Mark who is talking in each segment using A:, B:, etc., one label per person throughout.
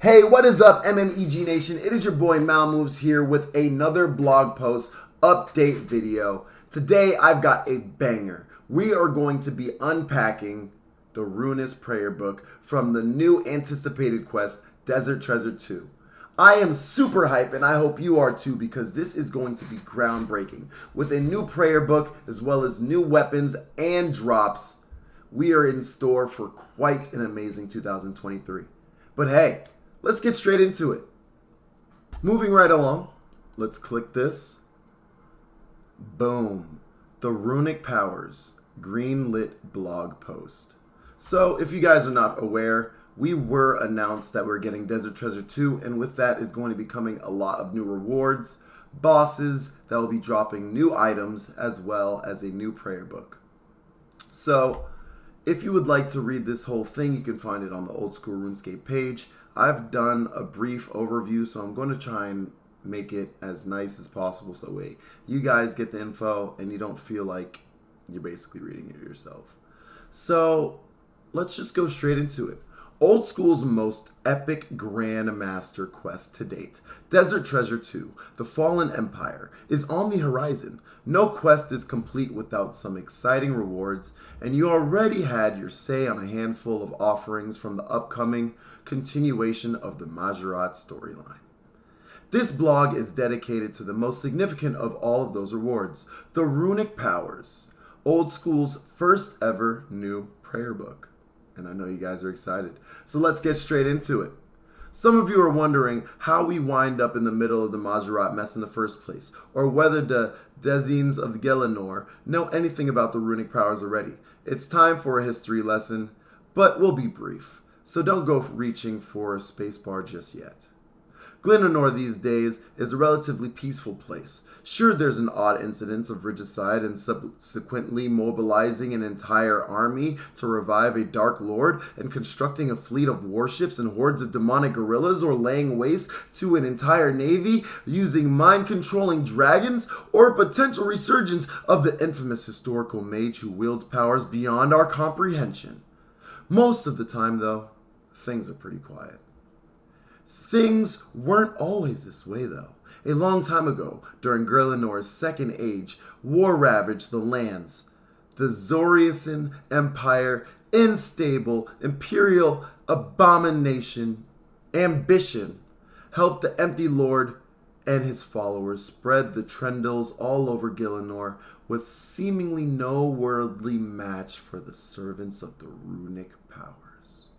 A: Hey, what is up, MMeg Nation? It is your boy Malmoves here with another blog post update video. Today, I've got a banger. We are going to be unpacking the Runious prayer book from the new anticipated quest, Desert Treasure 2. I am super hyped, and I hope you are too, because this is going to be groundbreaking. With a new prayer book, as well as new weapons and drops, we are in store for quite an amazing 2023. But hey, let's get straight into it. Moving right along, let's click this. Boom. The Runic Powers greenlit blog post. So if you guys are not aware, we were announced that we're getting Desert Treasure 2, and with that is going to be coming a lot of new rewards, bosses that will be dropping new items, as well as a new prayer book. So if you would like to read this whole thing, you can find it on the Old School RuneScape page. I've done a brief overview, so I'm going to try and make it as nice as possible so way you guys get the info and you don't feel like you're basically reading it yourself. So let's just go straight into it. Old School's most epic Grandmaster quest to date, Desert Treasure 2, The Fallen Empire, is on the horizon. No quest is complete without some exciting rewards, and you already had your say on a handful of offerings from the upcoming continuation of the Majorat storyline. This blog is dedicated to the most significant of all of those rewards, the Runic Powers, Old School's first ever new prayer book. And I know you guys are excited. So let's get straight into it. Some of you are wondering how we wind up in the middle of the Majorat mess in the first place, or whether the Dezines of Gielinor know anything about the Runic Powers already. It's time for a history lesson, but we'll be brief. So don't go reaching for a spacebar just yet. Gielinor these days is a relatively peaceful place. Sure, there's an odd incidence of regicide and subsequently mobilizing an entire army to revive a Dark Lord and constructing a fleet of warships and hordes of demonic gorillas, or laying waste to an entire navy using mind-controlling dragons, or a potential resurgence of the infamous historical mage who wields powers beyond our comprehension. Most of the time, though, things are pretty quiet. Things weren't always this way, though. A long time ago, during Gielinnor's Second Age, war ravaged the lands. The Zoriasan Empire, unstable, imperial abomination, ambition, helped the Empty Lord and his followers spread the Trendles all over Gielinor with seemingly no worldly match for the servants of the Runic Powers.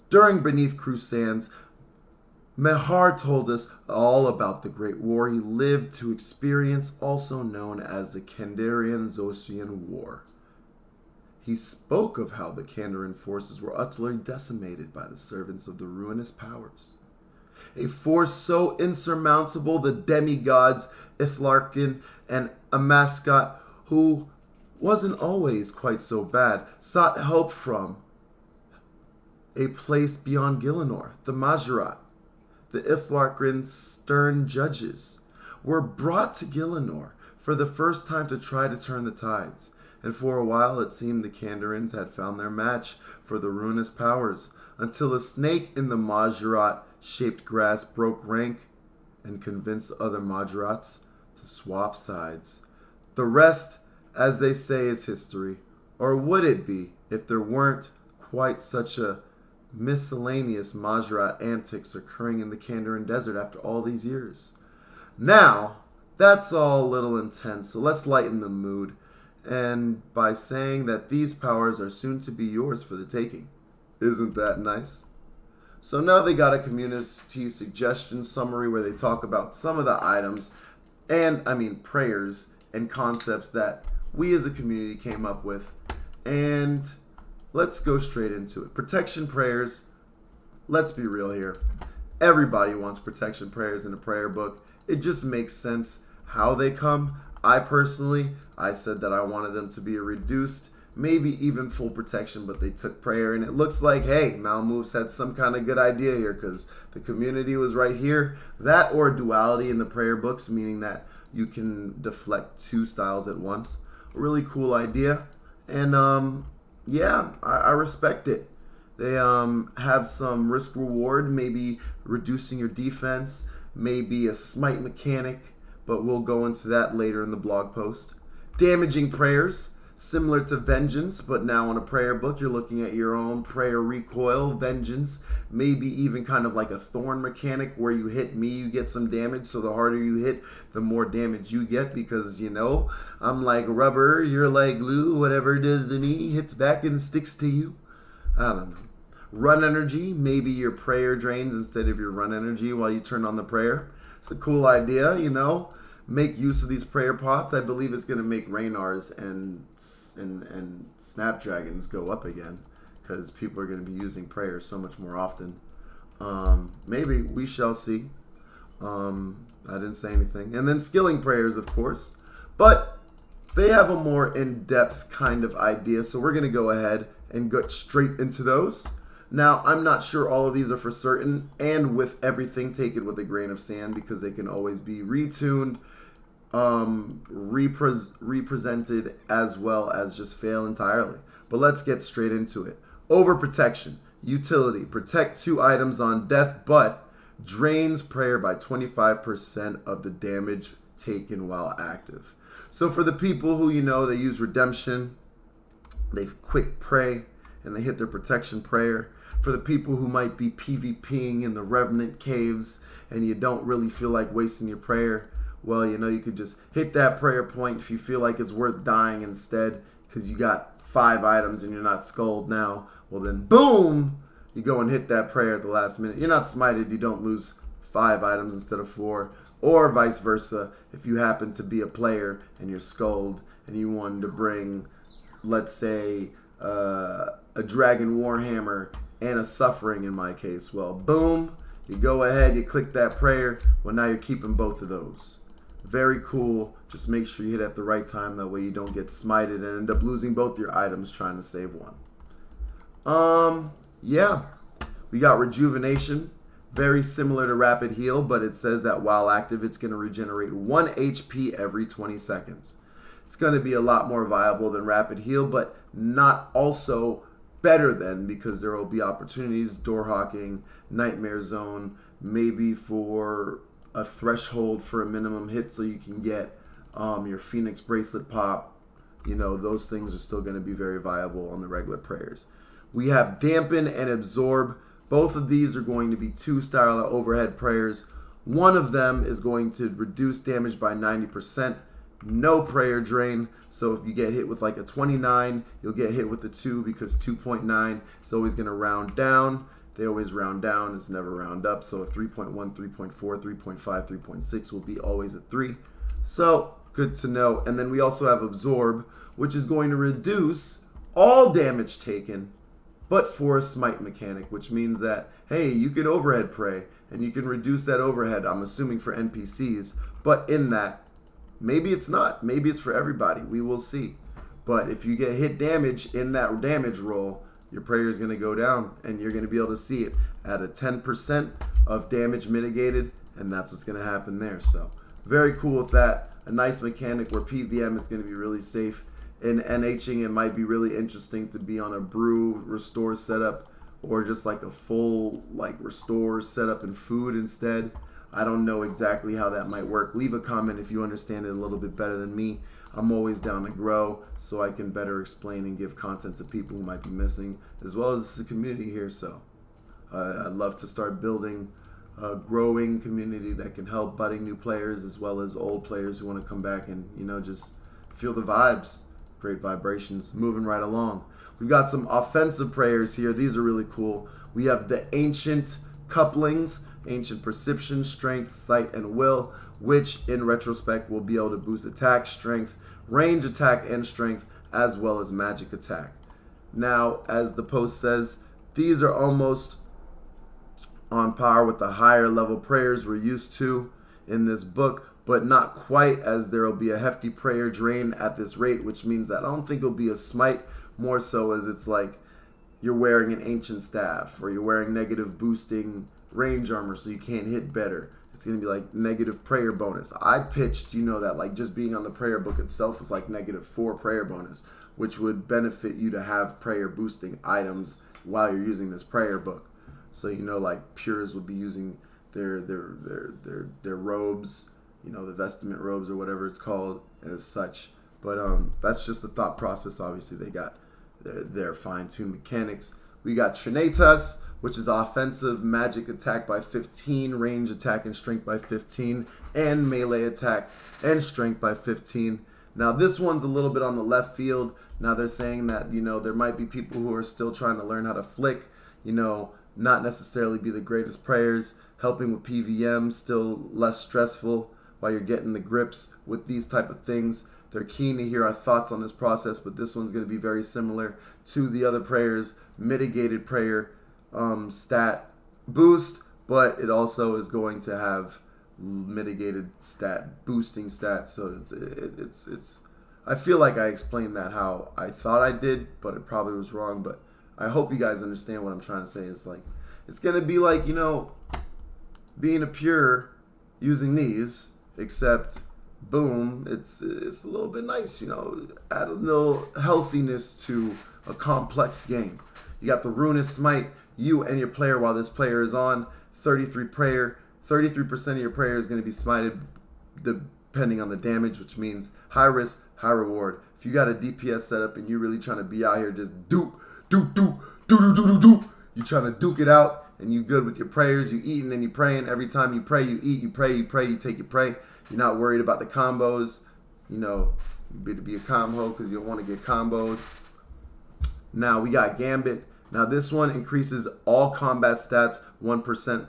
A: During Beneath Crusades, Mehar told us all about the Great War he lived to experience, also known as the Kandarian-Zosian War. He spoke of how the Kandarian forces were utterly decimated by the servants of the Ruinous Powers. A force so insurmountable the demigods Ithlarkin and Amascot, who wasn't always quite so bad, sought help from a place beyond Gielinor, the Majorat. The Ithlarkin's stern judges were brought to Gielinor for the first time to try to turn the tides, and for a while it seemed the Kandarians had found their match for the Ruinous Powers, until a snake in the Majorat-shaped grass broke rank and convinced other Majorats to swap sides. The rest, as they say, is history. Or would it be if there weren't quite such a miscellaneous Majorat antics occurring in the Kandarian Desert after all these years? Now, that's all a little intense, so let's lighten the mood, and by saying that these powers are soon to be yours for the taking. Isn't that nice? So now they got a community suggestion summary where they talk about some of the items, and prayers and concepts that we as a community came up with, and let's go straight into it. Protection prayers. Let's be real here. Everybody wants protection prayers in a prayer book. It just makes sense how they come. I said that I wanted them to be a reduced, maybe even full protection, but they took prayer, and it looks like, hey, Malmoves had some kind of good idea here, because the community was right here. That or duality in the prayer books, meaning that you can deflect two styles at once. A really cool idea. And yeah, I respect it. They have some risk reward, maybe reducing your defense, maybe a smite mechanic, but we'll go into that later in the blog post. Damaging prayers, similar to vengeance, but now in a prayer book, you're looking at your own prayer recoil, vengeance, maybe even kind of like a thorn mechanic where you hit me, you get some damage. So the harder you hit, the more damage you get because, you know, I'm like rubber, you're like glue, whatever it does to me hits back and sticks to you. I don't know. Run energy, maybe your prayer drains instead of your run energy while you turn on the prayer. It's a cool idea, you know. Make use of these prayer pots. I believe it's going to make Raynars and Snapdragons go up again because people are going to be using prayer so much more often. Maybe. We shall see. I didn't say anything. And then skilling prayers, of course. But they have a more in-depth kind of idea, so we're going to go ahead and get straight into those. Now, I'm not sure all of these are for certain, and with everything, take it with a grain of sand because they can always be retuned, represented, as well as just fail entirely. But let's get straight into it. Overprotection. Utility. Protect 2 items on death, but drains prayer by 25% of the damage taken while active. So for the people who, you know, they use redemption, they quick pray, and they hit their protection prayer. For the people who might be PvPing in the Revenant caves and you don't really feel like wasting your prayer, well, you know, you could just hit that prayer point if you feel like it's worth dying instead because you got 5 items and you're not skulled now. Well, then, boom, you go and hit that prayer at the last minute. You're not smited. You don't lose 5 items instead of 4. Or vice versa, if you happen to be a player and you're skulled and you wanted to bring, let's say, a Dragon Warhammer and a Suffering in my case. Well, boom, you go ahead, you click that prayer. Well, now you're keeping both of those. Very cool. Just make sure you hit at the right time. That way you don't get smited and end up losing both your items trying to save one. Yeah. We got Rejuvenation. Very similar to Rapid Heal, but it says that while active, it's going to regenerate 1 HP every 20 seconds. It's going to be a lot more viable than Rapid Heal, but not also better than, because there will be opportunities, door hawking, Nightmare Zone, maybe for a threshold for a minimum hit so you can get your Phoenix Bracelet pop. You know, those things are still going to be very viable on the regular prayers. We have Dampen and Absorb. Both of these are going to be 2-star overhead prayers. One of them is going to reduce damage by 90%. No prayer drain. So if you get hit with like a 29, you'll get hit with the 2 because 2.9 is always going to round down. They always round down. It's never round up. So a 3.1, 3.4, 3.5, 3.6 will be always a 3. So good to know. And then we also have Absorb, which is going to reduce all damage taken, but for a smite mechanic, which means that, hey, you can overhead pray and you can reduce that overhead, I'm assuming for NPCs, but in that, maybe it's not. Maybe it's for everybody. We will see. But if you get hit damage in that damage roll, your prayer is going to go down, and you're going to be able to see it at a 10% of damage mitigated, and that's what's going to happen there. So very cool with that. A nice mechanic where PVM is going to be really safe. In NHing, it might be really interesting to be on a brew restore setup or just like a full like restore setup and food instead. I don't know exactly how that might work. Leave a comment if you understand it a little bit better than me. I'm always down to grow so I can better explain and give content to people who might be missing, as well as the community here. So I'd love to start building a growing community that can help budding new players as well as old players who want to come back and, you know, just feel the vibes. Great vibrations. Moving right along. We've got some offensive prayers here. These are really cool. We have the Ancient Couplings, Ancient Perception, Strength, Sight, and Will, which in retrospect will be able to boost attack, strength, range attack, and strength, as well as magic attack. Now, as the post says, these are almost on par with the higher level prayers we're used to in this book, but not quite, as there will be a hefty prayer drain at this rate, which means that I don't think it'll be a smite, more so as it's like you're wearing an ancient staff or you're wearing negative boosting range armor so you can't hit better. It's going to be like negative prayer bonus. I pitched, you know, that like just being on the prayer book itself was like -4 prayer bonus, which would benefit you to have prayer boosting items while you're using this prayer book. So you know, like pures would be using their robes, you know, the vestment robes or whatever it's called as such. But that's just the thought process. Obviously, they got their fine-tuned mechanics. We got Trinitas, which is offensive magic attack by 15, range attack and strength by 15, and melee attack and strength by 15. Now, this one's a little bit on the left field. Now, they're saying that, you know, there might be people who are still trying to learn how to flick, you know, not necessarily be the greatest prayers, helping with PVM, still less stressful while you're getting the grips with these type of things. They're keen to hear our thoughts on this process, but this one's going to be very similar to the other prayers, mitigated prayer stat boost, but it also is going to have mitigated stat boosting stats. So it's I feel like I explained that how I thought I did, but it probably was wrong. But I hope you guys understand what I'm trying to say. It's like, it's going to be like, you know, being a pure using these, except boom, it's a little bit nice, you know, add a little healthiness to a complex game. You got the Runious Smite, you and your player while this player is on, 33% of your prayer is going to be smited depending on the damage, which means high risk, high reward. If you got a DPS setup and you're really trying to be out here just you're trying to duke it out and you good with your prayers, you eating and you praying. Every time you pray, you eat, you pray, you take your pray. You're not worried about the combos, you know, to be a combo because you don't want to get comboed. Now we got Gambit. Now this one increases all combat stats 1%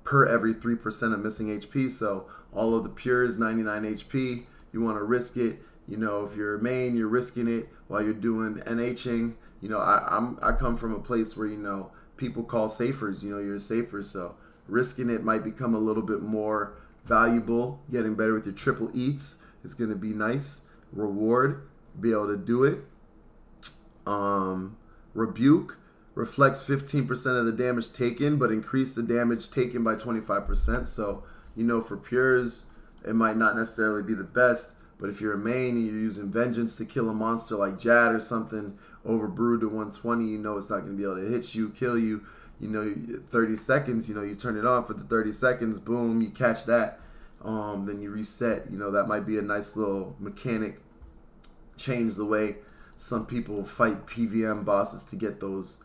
A: per every 3% of missing HP. So all of the pures, 99 HP. You want to risk it. You know, if you're a main, you're risking it while you're doing NHing. You know, I come from a place where, you know, people call safers. You know, you're a safer, so risking it might become a little bit more valuable. Getting better with your triple eats is going to be nice. Reward, be able to do it. Rebuke reflects 15% of the damage taken, but increase the damage taken by 25%. So, you know, for pures, it might not necessarily be the best, but if you're a main and you're using Vengeance to kill a monster like Jad or something, overbrewed to 120, you know it's not going to be able to hit you, kill you. You know, 30 seconds, you know, you turn it on for the 30 seconds, boom, you catch that. Then you reset. You know, that might be a nice little mechanic. Change the way some people fight PVM bosses to get those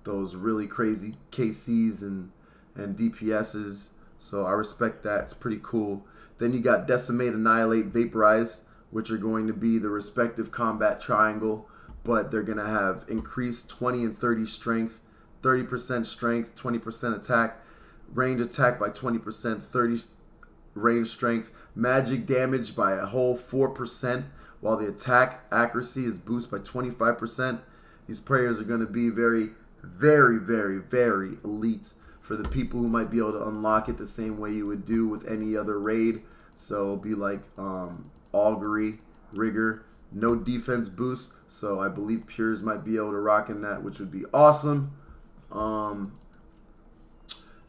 A: really crazy KCs and DPSs. So I respect that. It's pretty cool. Then you got Decimate, Annihilate, Vaporize, which are going to be the respective combat triangle, but they're going to have increased 20 and 30 strength, 30% strength, 20% attack, range attack by 20%, 30 range strength, magic damage by a whole 4%, while the attack accuracy is boosted by 25%. These prayers are going to be very, very, very, very elite for the people who might be able to unlock it the same way you would do with any other raid. So it'll be like Augury, Rigor, no defense boost. So I believe Pures might be able to rock in that, which would be awesome.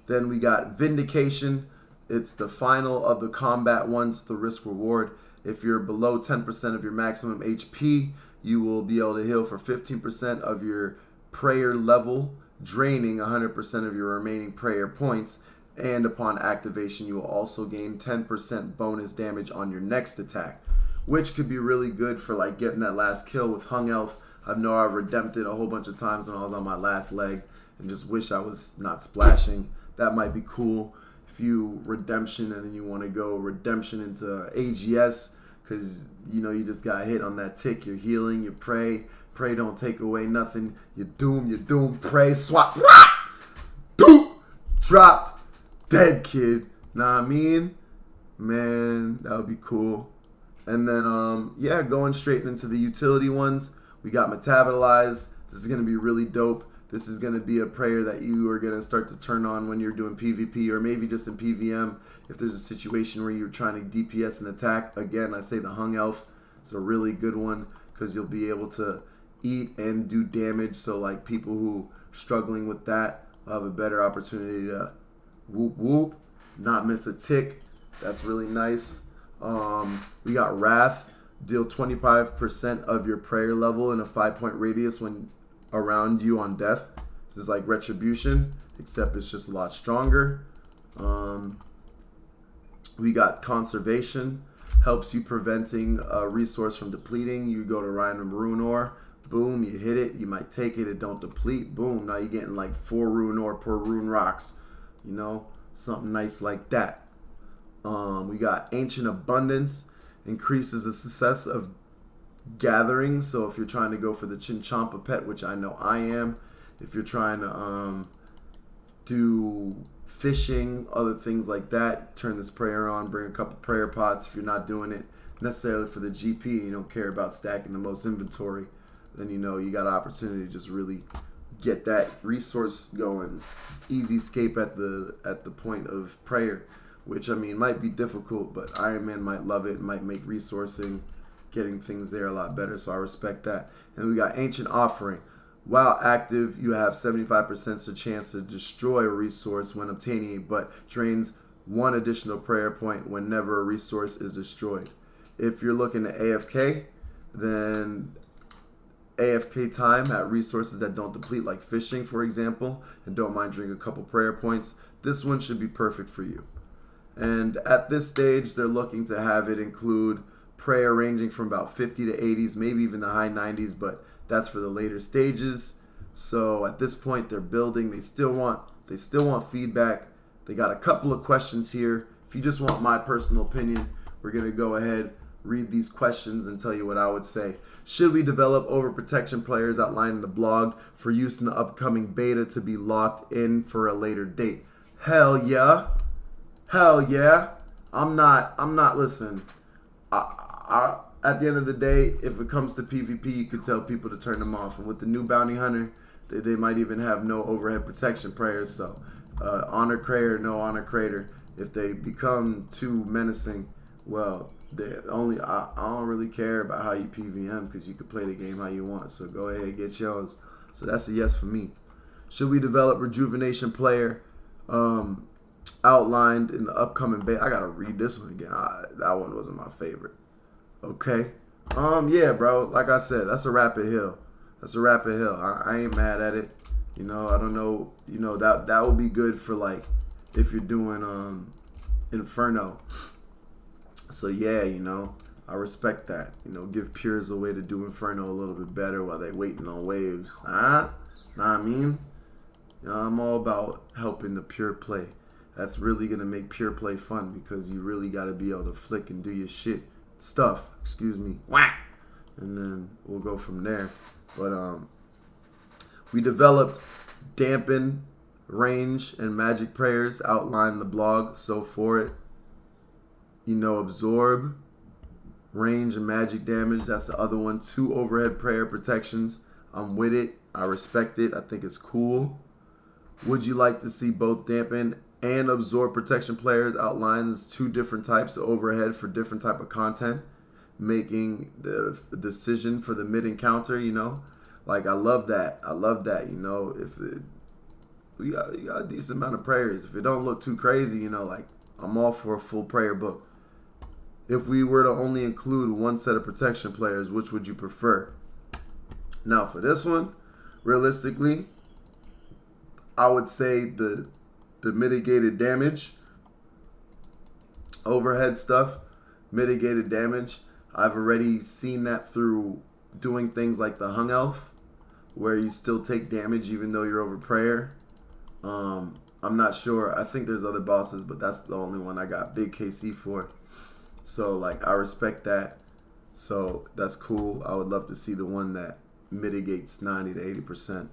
A: Then we got Vindication. It's the final of the combat ones, the risk reward. If you're below 10% of your maximum HP, you will be able to heal for 15% of your prayer level, draining 100% of your remaining prayer points. And upon activation, you will also gain 10% bonus damage on your next attack, which could be really good for like getting that last kill with Hung Elf. I know I've redempted a whole bunch of times when I was on my last leg and just wish I was not splashing. That might be cool. If you redemption and then you want to go redemption into AGS because, you know, you just got hit on that tick. You're healing, you pray. Pray don't take away nothing. You doom, pray, swap. Doom! Dropped. Dead, kid. Nah, I mean, man, that would be cool. And then, yeah, going straight into the utility ones. We got Metabolize. This is going to be really dope. This is going to be a prayer that you are going to start to turn on when you're doing PvP or maybe just in PVM. If there's a situation where you're trying to DPS an attack, again, I say the Hung Elf is a really good one because you'll be able to eat and do damage. So, like, people who are struggling with that will have a better opportunity to whoop whoop, not miss a tick. That's really nice. We got Wrath. Deal 25% of your prayer level in a 5-point radius when around you on death. This is like Retribution, except it's just a lot stronger. We got Conservation, helps you preventing a resource from depleting. You go to Random Rune Ore, boom, you hit it, you might take it, it don't deplete, boom, now you're getting like 4 Rune Ore per Rune Rocks, you know, something nice like that. We got Ancient Abundance, increases the success of gathering. So if you're trying to go for the Chinchampa pet, which I know I am, if you're trying to do fishing, other things like that, turn this prayer on, bring a couple prayer pots. If you're not doing it necessarily for the GP, you don't care about stacking the most inventory, then you know you got an opportunity to just really get that resource going. Easy escape at the point of prayer, which I mean might be difficult, but Iron Man might love it, might make resourcing, getting things there a lot better, so I respect that. And we got Ancient Offering. While active, you have 75% chance to destroy a resource when obtaining it, but drains 1 additional prayer point whenever a resource is destroyed. If you're looking at AFK, then AFK time at resources that don't deplete, like fishing, for example, and don't mind drinking a couple prayer points, this one should be perfect for you. And at this stage, they're looking to have it include prayer ranging from about 50 to 80s, maybe even the high 90s, but that's for the later stages. So at this point, they're building. They still want feedback. They got a couple of questions here. If you just want my personal opinion, we're gonna go ahead, read these questions, and tell you what I would say. Should we develop overprotection players outlined in the blog for use in the upcoming beta to be locked in for a later date? Hell yeah. Hell yeah. I'm not, listen, at the end of the day, if it comes to PvP, you could tell people to turn them off. And with the new Bounty Hunter, they might even have no overhead protection prayers. So, Honor Crater, no Honor Crater. If they become too menacing, well, I don't really care about how you PVM, because you can play the game how you want. So go ahead and get yours. So that's a yes for me. Should we develop Rejuvenation player outlined in the upcoming beta? I gotta read this one again. That one wasn't my favorite. Okay. Yeah, bro. Like I said, that's a rapid hill. That's a rapid hill. I ain't mad at it. You know, I don't know. You know, that would be good for, like, if you're doing Inferno. So yeah, you know, I respect that. You know, give Pures a way to do Inferno a little bit better while they waiting on waves. Know what I mean? You know, I'm all about helping the pure play. That's really gonna make pure play fun, because you really gotta be able to flick and do your stuff. Excuse me. Whack. And then we'll go from there. But we developed dampen, range, and magic prayers outlined in the blog. So for it, you know, absorb, range, and magic damage. That's the other one. 2 overhead prayer protections. I'm with it. I respect it. I think it's cool. Would you like to see both dampen and absorb protection players outlined as 2 different types of overhead for different type of content, making the decision for the mid encounter? You know, like, I love that. I love that. You know, you got a decent amount of prayers. If it don't look too crazy, you know, like, I'm all for a full prayer book. If we were to only include 1 set of protection players, which would you prefer? Now for this one, realistically, I would say the mitigated damage, overhead stuff, mitigated damage. I've already seen that through doing things like the Hung Elf, where you still take damage even though you're over prayer. I'm not sure. I think there's other bosses, but that's the only one I got big KC for. So, like, I respect that. So that's cool. I would love to see the one that mitigates 90 to 80%.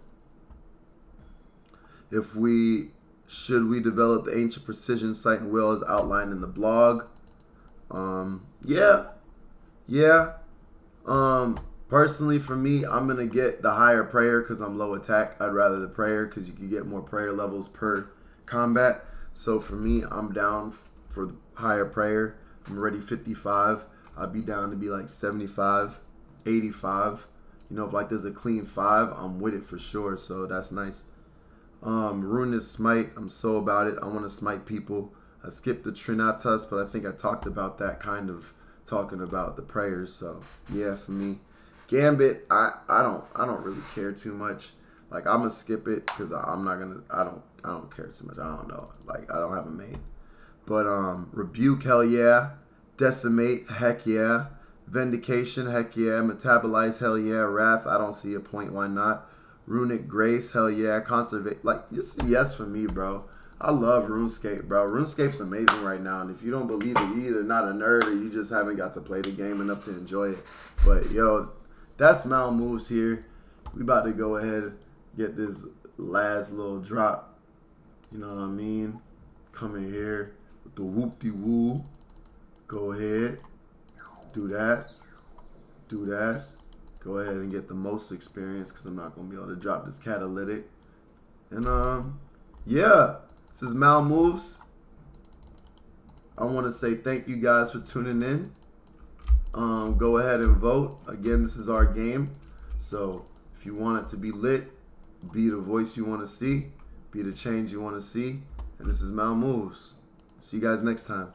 A: Should we develop the Ancient Precision Sight and Will as outlined in the blog? Yeah. Personally, for me, I'm going to get the higher prayer because I'm low attack. I'd rather the prayer because you can get more prayer levels per combat. So for me, I'm down for the higher prayer. I'm already 55. I'd be down to be like 75, 85. You know, if like there's a clean 5, I'm with it for sure. So that's nice. Runious Smite, I'm so about it. I want to smite people. I skipped the Trinatus, but I think I talked about that, kind of talking about the prayers. So yeah, for me. Gambit, I don't really care too much. Like I'm gonna skip it because I'm not gonna. I don't care too much. I don't know. Like I don't have a main. But Rebuke, hell yeah. Decimate, heck yeah. Vindication, heck yeah. Metabolize, hell yeah. Wrath, I don't see a point. Why not? Runic Grace, hell yeah. Conservate, like this is a yes for me, bro. I love RuneScape, bro. RuneScape's amazing right now, and if you don't believe it, you either not a nerd or you just haven't got to play the game enough to enjoy it. But yo, that's Malmoves here. We about to go ahead and get this last little drop. You know what I mean? Come in here with the whoop-de-woo. Go ahead. Do that. Do that. Go ahead and get the most experience because I'm not going to be able to drop this catalytic. And, yeah. This is Malmoves. I want to say thank you guys for tuning in. Go ahead and vote. Again, this is our game. So, if you want it to be lit, be the voice you want to see, be the change you want to see. And this is Malmoves. See you guys next time.